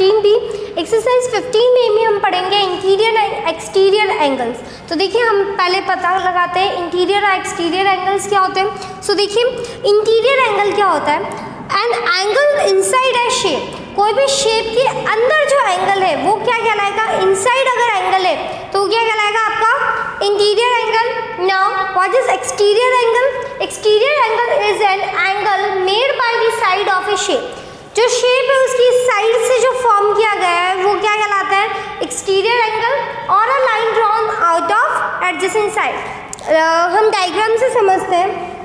15B। Exercise 15B में हम पढ़ेंगे इंटीरियर एंड एक्सटीरियर एंगल्स। तो देखिए हम पहले पता लगाते हैं इंटीरियर और एक्सटीरियर एंगल्स क्या होते हैं। सो देखिए इंटीरियर एंगल क्या होता है, an angle inside A shape, कोई भी शेप के अंदर जो एंगल है वो क्या कहलाएगा, इनसाइड अगर एंगल है तो क्या कहलाएगा आपका interior angle. Now what is exterior angle? Exterior angle is an angle made by the side of A shape, जो शेप है उसकी साइड से जो फॉर्म किया गया है वो क्या कहलाता है, एक्सटीरियर एंगल। और a line drawn out of adjacent side. हम डायग्राम से समझते हैं।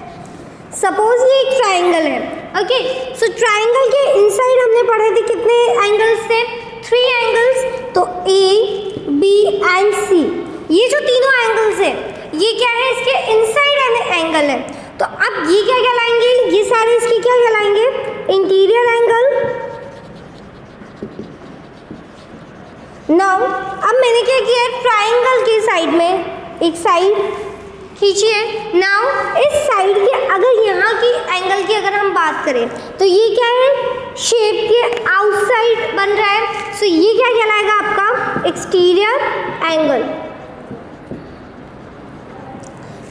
सपोज ये एक ट्राइंगल है, ओके। सो ट्राइंगल के इनसाइड हमने पढ़े थे कितने एंगल्स थे, 3 एंगल्स। तो A, B एंड C, ये जो तीनों एंगल्स है ये क्या है, इसके इनसाइड एंगल है। तो अब ये क्या कहलाएंगे, ये सारे इसके क्या कहलाएंगे, इंटीरियर एंगल। नाउ अब मैंने क्या किया, ट्राइंगल के साइड में एक साइड खींचिए। नाउ इस साइड के अगर यहाँ की एंगल की अगर हम बात करें तो ये क्या है, शेप के आउटसाइड बन रहा है। सो ये क्या कहलाएगा आपका एक्सटीरियर एंगल।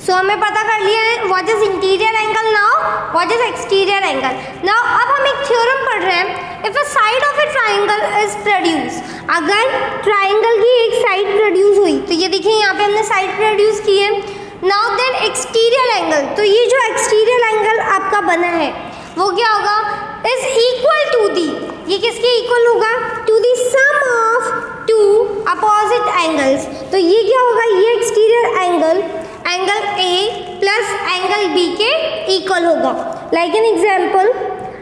सो हमें पता कर लिया है what is interior angle. Now what is exterior angle. Now अब हम एक थ्योरम पढ़ रहे हैं। If a side of a triangle is produce, अगर ट्राइंगल की एक साइड प्रोड्यूस हुई, तो ये देखिए यहाँ पे हमने साइड प्रोड्यूस की है। नाउ देन एक्सटीरियर एंगल, तो ये जो एक्सटीरियर एंगल आपका बना है वो क्या होगा, इज इक्वल टू दी, ये किसके इक्वल होगा, to the sum of 2 opposite angles. तो ये क्या होगा, ये exterior angle angle A plus angle B के इक्वल होगा। लाइक एन एग्जाम्पल,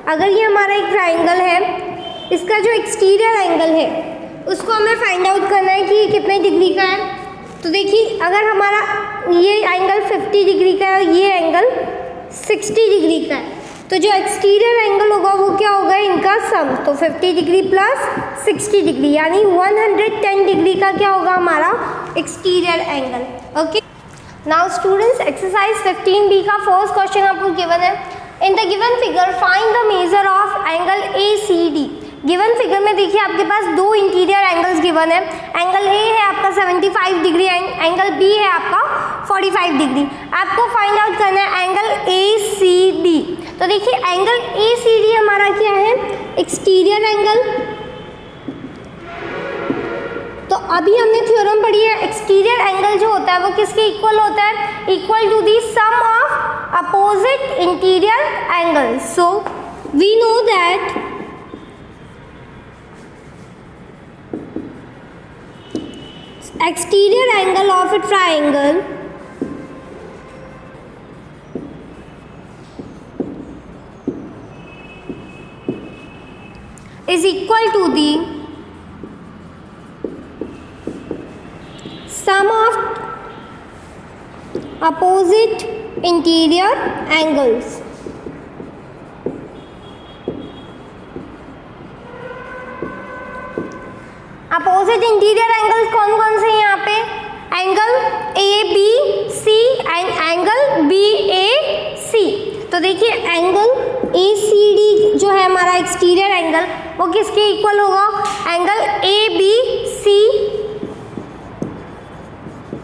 अगर ये हमारा एक ट्राइंगल है, इसका जो एक्सटीरियर एंगल है उसको हमें फाइंड आउट करना है कि ये कितने डिग्री का है। तो देखिए अगर हमारा ये एंगल 50 डिग्री का है और ये एंगल 60 डिग्री का है, तो जो एक्सटीरियर एंगल होगा वो क्या होगा, इनका सम। तो 50 डिग्री प्लस 60 डिग्री यानी 110 डिग्री का क्या होगा हमारा exterior angle. Okay, now students exercise 15B का फर्स्ट क्वेश्चन आपको गिवन है। In the given figure find the measure of angle ACD। Given figure में देखिए आपके पास 2 इंटीरियर एंगल्स गिवन है। एंगल A है आपका 75 डिग्री एंड एंगल B है आपका 45 डिग्री। आपको फाइंड आउट करना है एंगल ACD। तो देखिए एंगल ACD हमारा क्या है, एक्सटीरियर एंगल। तो अभी हमने थ्योरम पढ़ी है, एक्सटीरियर एंगल जो होता है वो किसके इक्वल होता है, equal to the sum of opposite interior angle. So we know that exterior angle of a triangle is equal to the sum of opposite interior angles। Opposite interior angles कौन कौन से हैं यहाँ पे, angle ABC and angle BAC। तो देखिए angle ACD जो है हमारा एक्सटीरियर एंगल वो किसके इक्वल होगा, एंगल ABC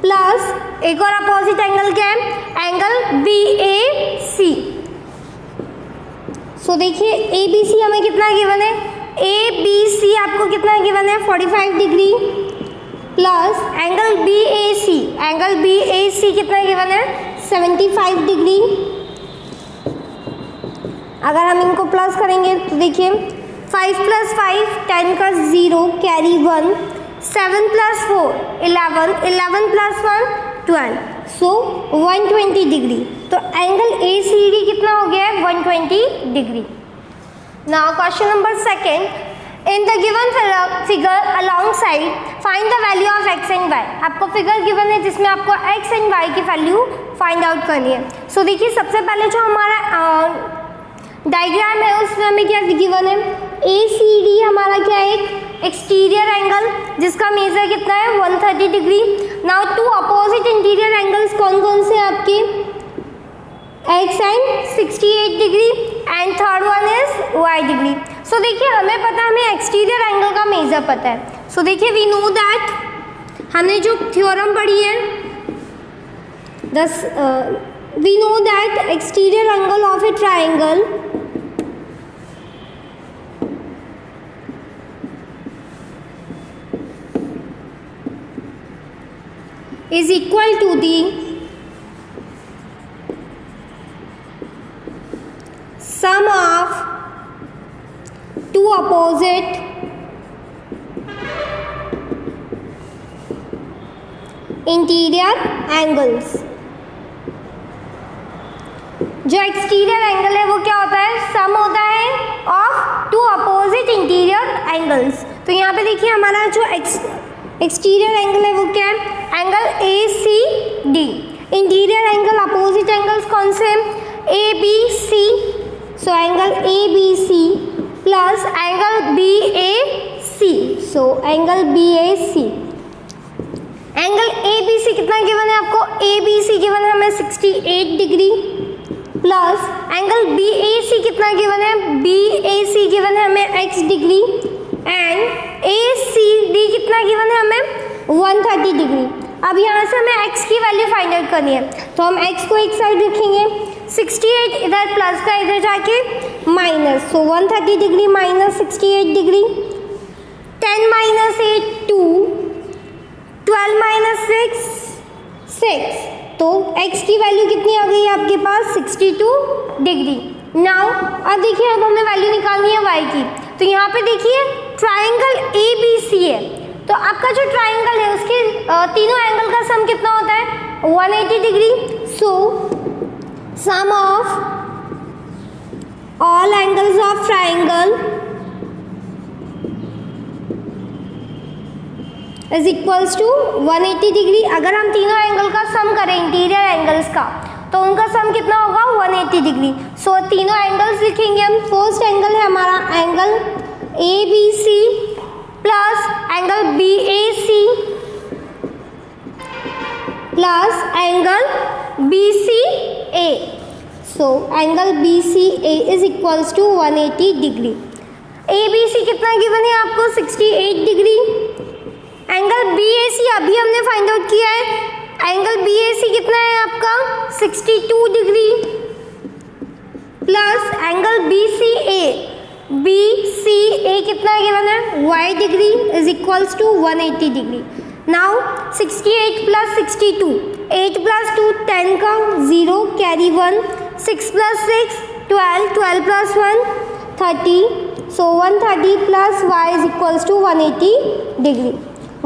प्लस एक और अपोजिट एंगल क्या है, एंगल BAC। सो देखिए ABC हमें कितना गिवन है, ABC आपको कितना गिवन है 45 डिग्री प्लस एंगल BAC कितना गिवन है 75 डिग्री। अगर हम इनको प्लस करेंगे तो देखिए 5 + 5 10 का 0 कैरी 1, 7 + 4 11, 11 + 1 12, सो 120 डिग्री। तो एंगल ACD कितना हो गया है 120 degree. Now question number 2, in the given figure alongside find the value of x and y। आपको फिगर गिवन है जिसमें आपको x and y की वैल्यू फाइंड आउट करनी है। सो देखिए सबसे पहले जो हमारा डायग्राम है उसमें हमें क्या गिवन है, ACD हमारा क्या है, एक एक्सटीरियर एंगल जिसका मेजर कितना है 130 degree. Now 2 opposite interior angles कौन कौन से आपके, x and 68 degree and third one is y degree। सो देखिए हमें पता है, हमें एक्सटीरियर एंगल का मेजर पता है. सो देखिए वी नो दैट, हमने जो थ्योरम पढ़ी है, we know that exterior angle of a triangle is equal to the sum of two opposite interior angles. जो एक्सटीरियर एंगल है वो क्या होता है, सम होता है of two opposite interior angles. तो यहाँ पे देखिए हमारा जो एक्सटीरियर एंगल है वो क्या है, angle A C D. Interior angle opposite angles कौन से हैं, A B C. So angle A B C plus angle B A C. So angle B A C. Angle A B C कितना given है आपको, ए B सी given है हमें 68 degree plus angle B A सी कितना given है, B A C given है हमें x degree and A C D कितना गिवन है हमें 130 डिग्री. अब यहाँ से हमें x की वैल्यू फाइंड आउट करनी है, तो हम x को एक साइड रखेंगे, 68 इधर प्लस का इधर जाके माइनस. सो 130 degree minus 68 degree, 10 minus 8 2, 12 minus 6. तो x की वैल्यू कितनी आ गई है आपके पास, 62 डिग्री. नाउ अब देखिए अब हमें वैल्यू निकालनी है y की. तो यहाँ पे देखिए ट्राइंगल ए बी सी है, तो आपका जो ट्राइंगल है उसके तीनों एंगल का सम कितना होता है, 180 degree. So sum of all angles of triangle is equals to 180 degree. अगर हम तीनों एंगल का सम करें इंटीरियर एंगल्स का, तो उनका सम कितना होगा, 180 डिग्री. सो तीनों एंगल्स लिखेंगे हम. फर्स्ट एंगल है हमारा angle A B C plus angle B A C plus angle B C A. So angle B C A is equals to 180 degree. A B C कितना गिवन है आपको, 68 degree. Angle B A C अभी हमने find out किया है, angle B A सी कितना है आपका, 62 degree plus angle B C A, B C A कितना गिवन है, y degree is equals to 180 degree. Now 68 प्लस 62, 8 प्लस 2 10 का 0 कैरी 1, 6 प्लस 6 12, 12 प्लस 1 30. So 130 plus y is equals to 180 degree.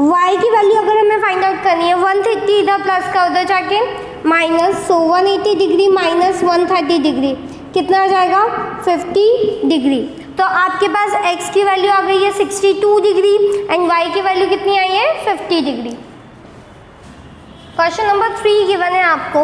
y की वैल्यू अगर हमें फाइंड आउट करनी है, 130 इधर प्लस का उधर जाके माइनस. सो 180 डिग्री माइनस 130 डिग्री कितना आ जाएगा, 50 डिग्री. तो आपके पास x की वैल्यू आ गई है 62 डिग्री एंड y की वैल्यू कितनी आई है, 50 डिग्री. क्वेश्चन नंबर 3 गिवन है आपको,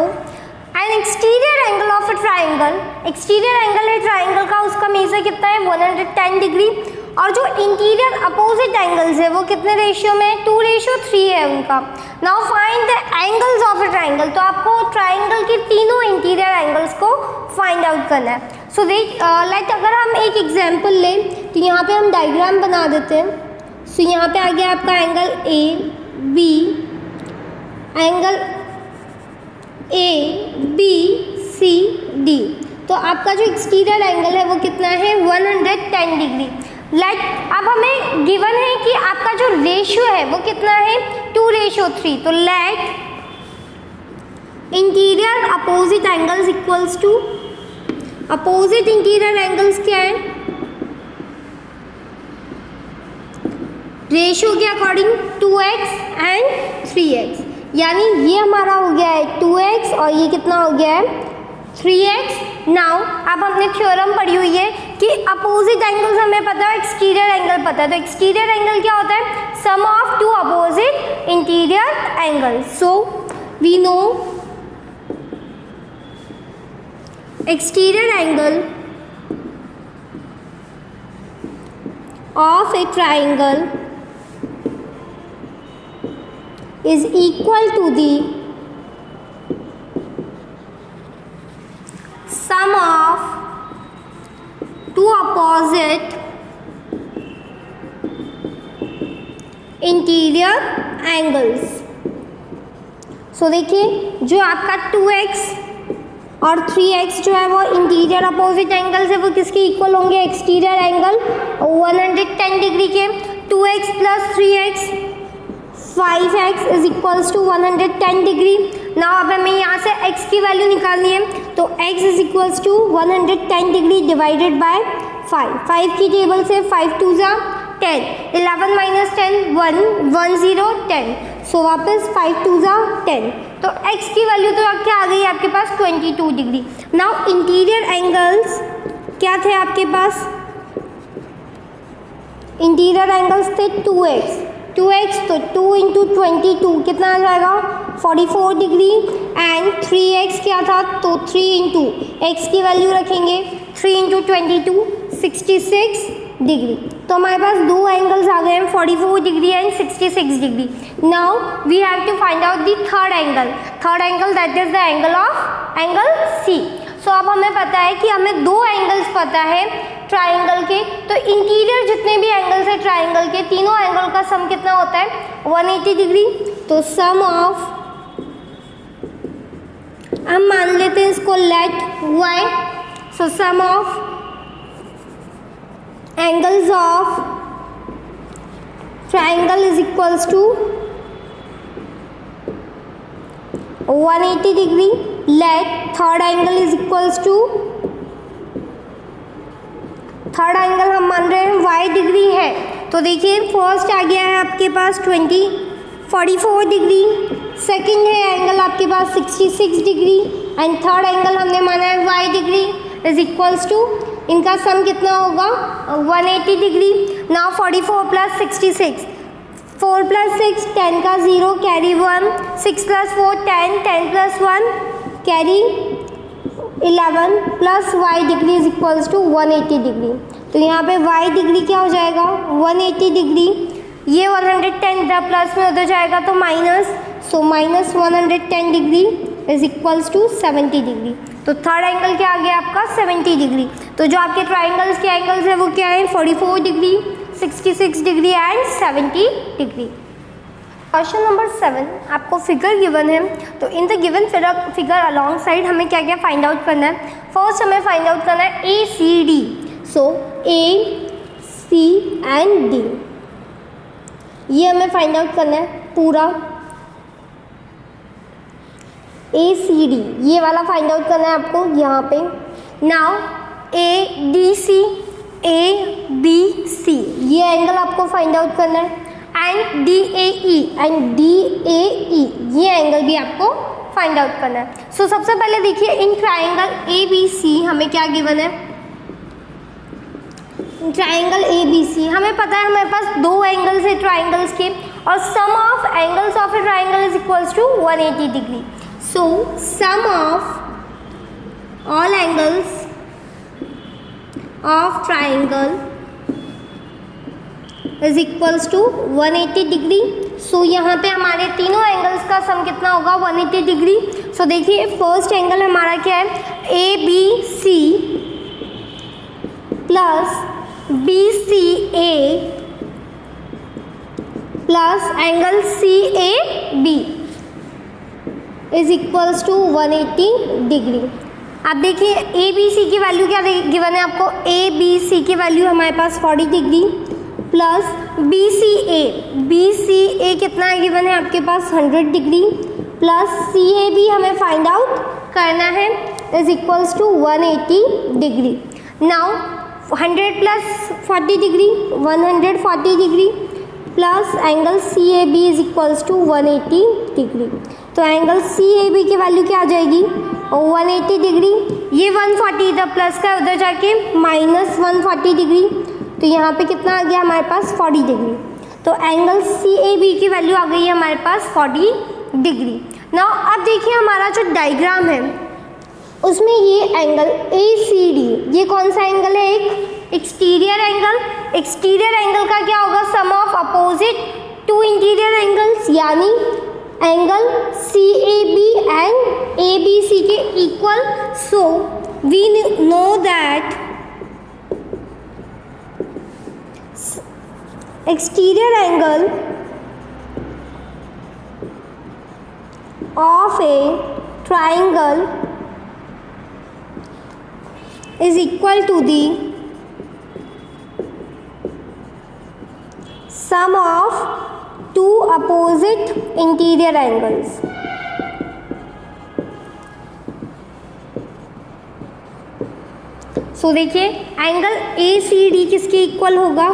N exterior angle of a triangle. Exterior angle है ट्राइंगल का, उसका मेजर कितना है, 110 डिग्री. और जो इंटीरियर अपोजिट एंगल्स है वो कितने रेशियो में, 2:3 है उनका. Now find the angles of a triangle. तो आपको ट्राइंगल के तीनों इंटीरियर एंगल्स को फाइंड आउट करना है. सो लाइक अगर हम एक एग्जांपल लें, तो यहाँ पे हम डायग्राम बना देते हैं. सो यहाँ पे आ गया आपका angle A B, angle A B C D. तो आपका जो एक्सटीरियर एंगल है वो कितना है, 110 डिग्री. अब हमें गिवन है कि आपका जो रेशियो है वो कितना है, 2:3. तो let interior opposite angles equals to, opposite interior angles क्या है, रेशियो के अकॉर्डिंग 2x एंड 3x. यानी ये हमारा हो गया है 2x और ये कितना हो गया है, 3x. नाउ अब हमने थ्योरम पढ़ी हुई है कि अपोजिट एंगल्स हमें पता है, एक्सटीरियर एंगल पता है. तो एक्सटीरियर एंगल क्या होता है, sum of two opposite interior angles. So we know exterior angle of a triangle is equal to the sum of two opposite interior angles. So देखिए जो आपका 2x और 3x जो है वो इंटीरियर अपोजिट एंगल्स है, वो किसके इक्वल होंगे? एक्सटीरियर एंगल 110 डिग्री के। 2x plus 3x 5x is equals to 110 degree. Now अब हमें यहाँ से x की वैल्यू निकालनी है, तो x is equals to 110 degree divided by 5। 5 की टेबल से 5 2 जा 10, 11 माइनस 10 1 1 0 10, सो वापस 5 2 जा 10, तो x की वैल्यू तो क्या आ गई आपके पास? 22 डिग्री। नाउ इंटीरियर एंगल्स क्या थे आपके पास? इंटीरियर एंगल्स थे 2x तो 2 इंटू 22 कितना आ जाएगा? 44 डिग्री। एंड 3x क्या था? तो 3 इंटू एक्स की वैल्यू रखेंगे 3 इंटू 22 66 डिग्री। तो हमारे पास दो एंगल्स आ गए हैं 44 degree and 66 degree. Now we have to find out the third angle that is the angle of angle C. So अब हमें पता है कि हमें दो एंगल्स पता है ट्राइंगल के, तो इंटीरियर जितने भी एंगल्स है ट्राइंगल के, तीनों एंगल का सम कितना होता है? 180 डिग्री। तो सम ऑफ, हम मान लेते हैं इसको let y, so sum of angles of triangle is equals to 180 degree. Let third angle is equals to, third angle हम मान रहे हैं y डिग्री है, तो देखिए फर्स्ट आ गया है आपके पास 44 डिग्री, सेकंड है एंगल आपके पास 66 डिग्री एंड थर्ड एंगल हमने माना है y degree is equals to, इनका सम कितना होगा? 180 डिग्री। नाउ 44 प्लस 66, 4 प्लस 6 10 का 0 carry 1, 6 plus 4 10, 10 plus 1 carry 11 plus y degree is equals to 180 degree. तो यहाँ पे y डिग्री क्या हो जाएगा? 180 डिग्री। ये 110 इधर प्लस में उधर जाएगा तो minus, so minus 110 degree is equals to 70 degree. तो थर्ड एंगल क्या आ गया आपका? 70 डिग्री। तो जो आपके ट्राइंगल्स के एंगल्स है वो क्या है? 44 degree, 66 degree and 70 degree. Question number 7, आपको फिगर गिवन है, तो in the given figure along side हमें क्या क्या फाइंड आउट करना है? फर्स्ट हमें फाइंड आउट करना है A C D. So A C and D, ये हमें फाइंड आउट करना है पूरा। ए सी डी ये वाला फाइंड आउट करना है आपको यहाँ पे। Now A D C, A B C ये एंगल आपको फाइंड आउट करना है एंड डी ए ई ये एंगल भी आपको फाइंड आउट करना है। सो सबसे पहले देखिए इन ट्राइंगल ए बी सी हमें क्या गिवन है? ट्राइंगल ए बी सी हमें पता है हमारे पास दो एंगल्स है ट्राइंगल्स के, और sum of angles of a triangle is equals to 180 degree. So sum of all angles of triangle is equals to 180 degree. So यहाँ पे हमारे तीनों एंगल्स का सम कितना होगा? 180 डिग्री। सो देखिए फर्स्ट एंगल हमारा क्या है? A B C plus B C A plus angle C A B is equals to 180 degree. अब देखिए ए बी सी की वैल्यू क्या गिवन है आपको? ए बी सी की वैल्यू हमारे पास 40 degree plus B C A कितना गिवन है आपके पास? 100 degree plus C A B हमें फाइंड आउट करना है is equals to 180 degree. Now 100 plus 40 degree 140 degree plus angle C A B is equals to 180 degree. तो एंगल सी ए बी की value क्या आ जाएगी? 180 डिग्री। ये 140 इधर प्लस का उधर जाके माइनस 140 डिग्री, तो यहाँ पे कितना आ गया हमारे पास? 40 डिग्री। तो एंगल सी ए बी की वैल्यू आ गई है हमारे पास 40 डिग्री। नाउ अब देखिए हमारा जो डायग्राम है उसमें ये एंगल ए सी डी ये कौन सा एंगल है? एक एक्सटीरियर एंगल। एक्सटीरियर एंगल का क्या होगा? Sum of opposite two interior angles, यानी angle C A B and A B C के equal. So we know that exterior angle of a triangle is equal to the sum of two opposite interior angles. So देखिए angle A C D किसके equal होगा,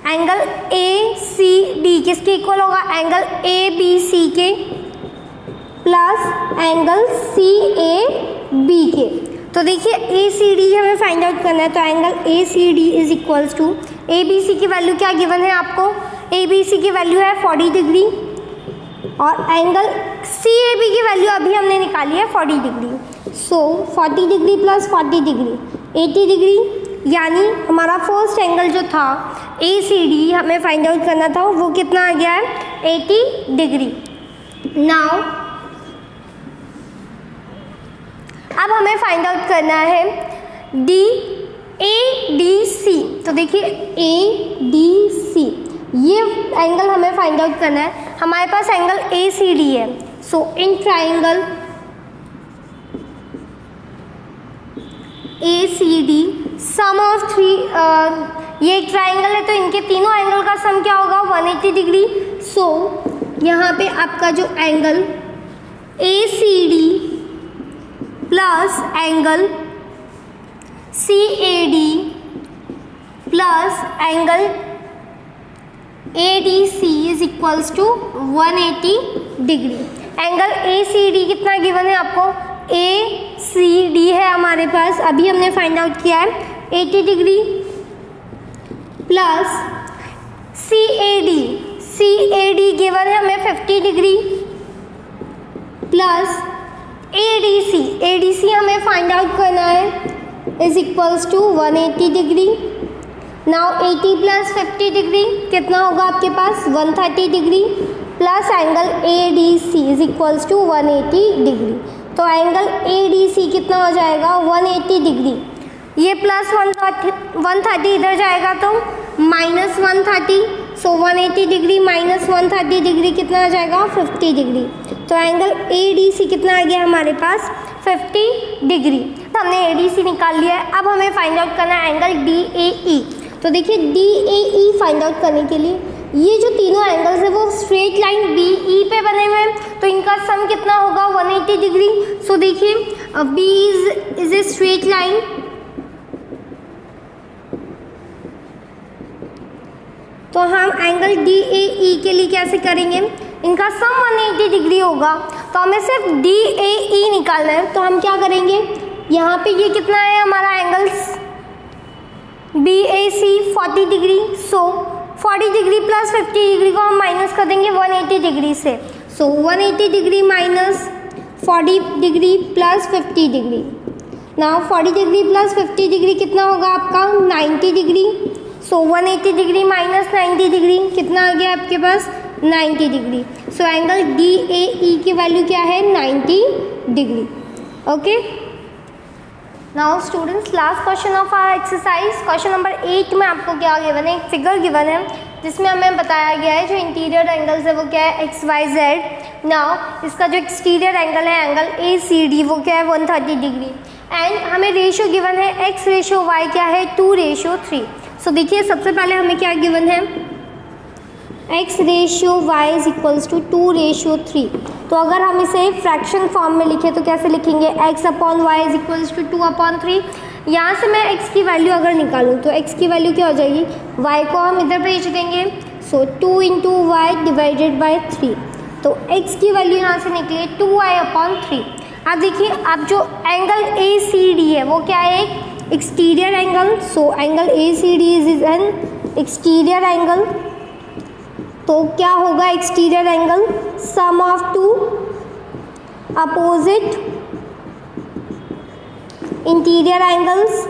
angle A C D किसके equal होगा, angle A B C के plus angle C A B के। तो देखिए A C D हमें फाइंड आउट करना है, तो angle A C D is equals to A B C की वैल्यू क्या गिवन है आपको, ए बी सी की वैल्यू है 40 डिग्री और एंगल सी ए बी की वैल्यू अभी हमने निकाली है 40 degree. So 40 degree plus 40 degree 80 degree, यानी हमारा फर्स्ट एंगल जो था ए सी डी हमें फाइंड आउट करना था वो कितना आ गया है 80 डिग्री। नाउ अब हमें फाइंड आउट करना है डी ए डी सी। तो देखिए ए डी सी ये एंगल हमें फाइंड आउट करना है, हमारे पास एंगल ए सी डी है। So in triangle A C D sum of three, ये एक ट्राइंगल है तो इनके तीनों एंगल का सम क्या होगा 180 डिग्री। सो यहाँ पे आपका जो angle A C D plus angle C A D plus angle A D C is equals to 180 degree. Angle A C D कितना गिवन है आपको, ए सी डी है हमारे पास, अभी हमने फाइंड आउट किया है 80 degree plus C A D given है हमें 50 degree plus A D C हमें फाइंड आउट करना है is equals to 180 degree. Now 80 plus 50 degree कितना होगा आपके पास 130 degree plus angle A D C is equals to 180 degree. तो एंगल ए डी सी कितना हो जाएगा 180 डिग्री, ये प्लस 130 इधर जाएगा तो माइनस 130। सो 180 डिग्री माइनस 130 डिग्री कितना आ जाएगा 50 डिग्री। तो एंगल ए डी सी कितना आ गया हमारे पास 50 डिग्री। तो हमने ए डी सी निकाल लिया है, अब हमें फाइंड आउट करना है एंगल डी ए ई। तो देखिए D A E find out करने के लिए ये जो तीनों एंगल्स है वो स्ट्रेट लाइन बी ई पे बने हुए हैं, तो इनका सम कितना होगा 180 डिग्री। सो देखिए B is a straight line, तो हम एंगल डी ए ई के लिए कैसे करेंगे, इनका सम 180 डिग्री होगा तो हमें सिर्फ डी ए ई निकालना है। तो हम क्या करेंगे, यहाँ पे ये कितना है हमारा angles B A C 40 degree. So 40 degree plus 50 degree को हम माइनस कर देंगे 180 डिग्री से। So 180 degree minus 40 degree plus 50 degree. Now 40 degree plus 50 degree कितना होगा आपका 90 degree. So 180 degree minus 90 degree कितना आ गया आपके पास 90 degree. So angle D A E की वैल्यू क्या है 90 degree. Okay, now students last question of our exercise, question number 8 में आपको क्या गिवन है, एक फिगर गिवन है जिसमें हमें बताया गया है जो इंटीरियर एंगल्स है वो क्या है एक्स वाई जेड। नाउ इसका जो एक्सटीरियर एंगल है एंगल ए सी डी वो क्या है 130 डिग्री एंड हमें रेशियो गिवन है एक्स रेशियो वाई क्या है 2:3। सो देखिए सबसे पहले हमें क्या गिवन है x ratio y is equals to 2:3। तो अगर हम इसे फ्रैक्शन फॉर्म में लिखें तो कैसे लिखेंगे x upon y is equals to 2/3। यहाँ से मैं x की वैल्यू अगर निकालूँ तो x की वैल्यू क्या हो जाएगी, y को हम इधर भेज देंगे। सो 2 × y डिवाइडेड बाई 3, तो x की वैल्यू यहाँ से निकली 2y/3। अब देखिए अब जो एंगल ए सी डी है वो क्या है एक exterior angle. So angle A C D is an exterior angle, तो क्या होगा exterior angle sum of two opposite interior angles.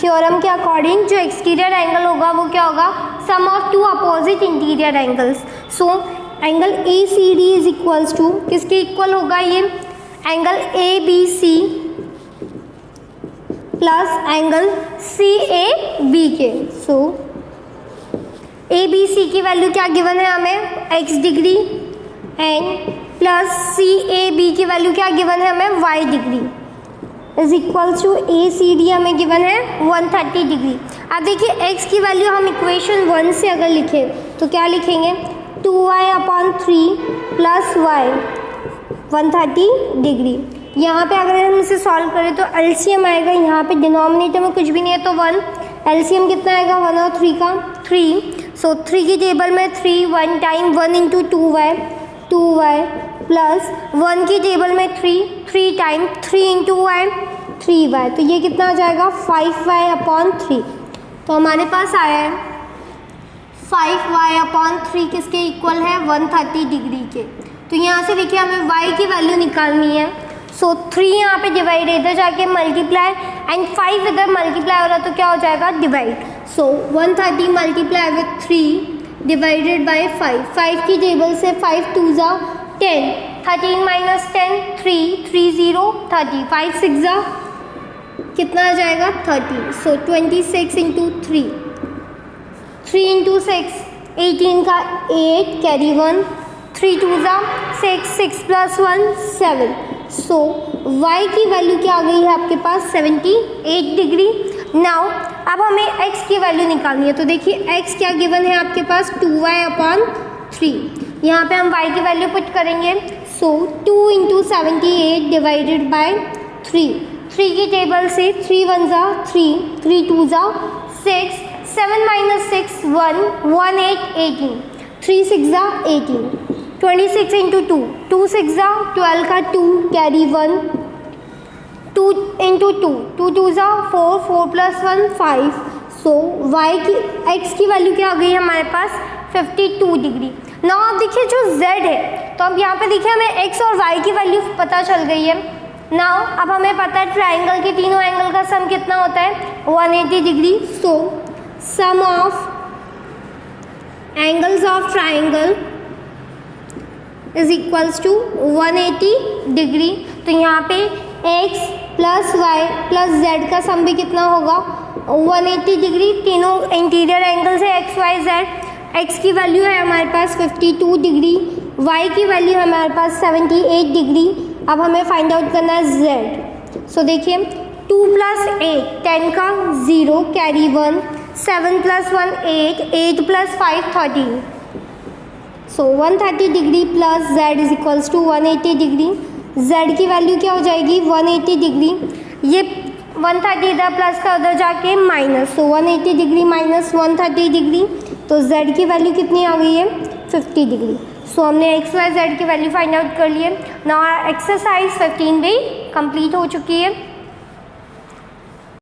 Theorem के अकॉर्डिंग जो एक्सटीरियर एंगल होगा वो क्या होगा sum of two opposite interior angles. So angle A C D is equals to किसके इक्वल होगा ये angle A B C plus angle C A B के। सो ए बी सी की वैल्यू क्या गिवन है हमें, x degree, and plus C A B की value क्या गिवन है हमें, y degree, is equals to A C D हमें गिवन है 130 डिग्री। अब देखिए x की वैल्यू हम इक्वेशन 1 से अगर लिखें तो क्या लिखेंगे, 2y/3 प्लस y 130 डिग्री। यहाँ पे अगर हम इसे सॉल्व करें तो एलसीएम आएगा, यहाँ पे डिनोमिनेटर में कुछ भी नहीं है तो 1, एलसीएम कितना आएगा 1 और 3 का 3, सो 3 की टेबल में 3 1 टाइम 1 इंटू 2y प्लस 1 की टेबल में 3 टाइम 3 इंटू y 3y, तो ये कितना आ जाएगा 5y/3। तो हमारे पास आया है 5y/3 किसके इक्वल है 130 डिग्री के। तो यहाँ से देखिए हमें y की वैल्यू निकालनी है, सो 3 यहाँ पे डिवाइड, इधर जाके मल्टीप्लाई एंड 5 इधर मल्टीप्लाई हो रहा तो क्या हो जाएगा divide. So 130 multiply with 3 divided by 5 की टेबल से 5 2 जा 10, 13 माइनस 10 3 3 0 30, 5 6 जा कितना आ जाएगा 30, सो 26 इंटू 3 इंटू 6 18 का 8 कैरी 1 3 2 जा 6 प्लस 1 7, सो y की वैल्यू क्या आ गई है आपके पास 78 डिग्री। नाउ अब हमें x की वैल्यू निकालनी है, तो देखिए x क्या गिवन है आपके पास 2y/3, यहाँ पे हम y की वैल्यू पुट करेंगे, सो 2 इंटू 78 डिवाइडेड बाय 3 की टेबल से 3 1 जा 3 2 जा 6 7 माइनस 6 1 1 8 18 3 6 जा 18, 26 इंटू 2 6 जा 12 का 2 कैरी 1 2 इंटू 2 2 जा 4 प्लस 1 5, सो y की x की वैल्यू क्या आ गई है हमारे पास 52 डिग्री। ना आप देखिए जो z है, तो अब यहाँ पे देखिए हमें x और y की वैल्यू पता चल गई है। नाउ अब हमें पता है ट्राइंगल के तीनों एंगल का सम कितना होता है 180 degree, so sum of angles of triangle is equals to 180 degree. तो यहाँ पे x plus y plus z का सम भी कितना होगा 180 डिग्री, तीनों इंटीरियर एंगल्स है x y z। x की वैल्यू है हमारे पास 52 डिग्री, y की वैल्यू है हमारे पास 78 डिग्री। अब हमें फाइंड आउट करना है z। सो देखिए 2 प्लस 8 10 का 0 carry 1 7 plus 1 8 8 plus 5 13, so 130 degree plus z is equals to 180 degree. z की वैल्यू क्या हो जाएगी 180 डिग्री, ये 130 इधर प्लस का उधर जाके माइनस, सो 180 डिग्री माइनस 130 डिग्री, तो z की वैल्यू कितनी आ गई है 50 डिग्री। सो हमने x y z की वैल्यू फाइंड आउट कर लिए। नाउ एक्सरसाइज 15 भी कंप्लीट हो चुकी है।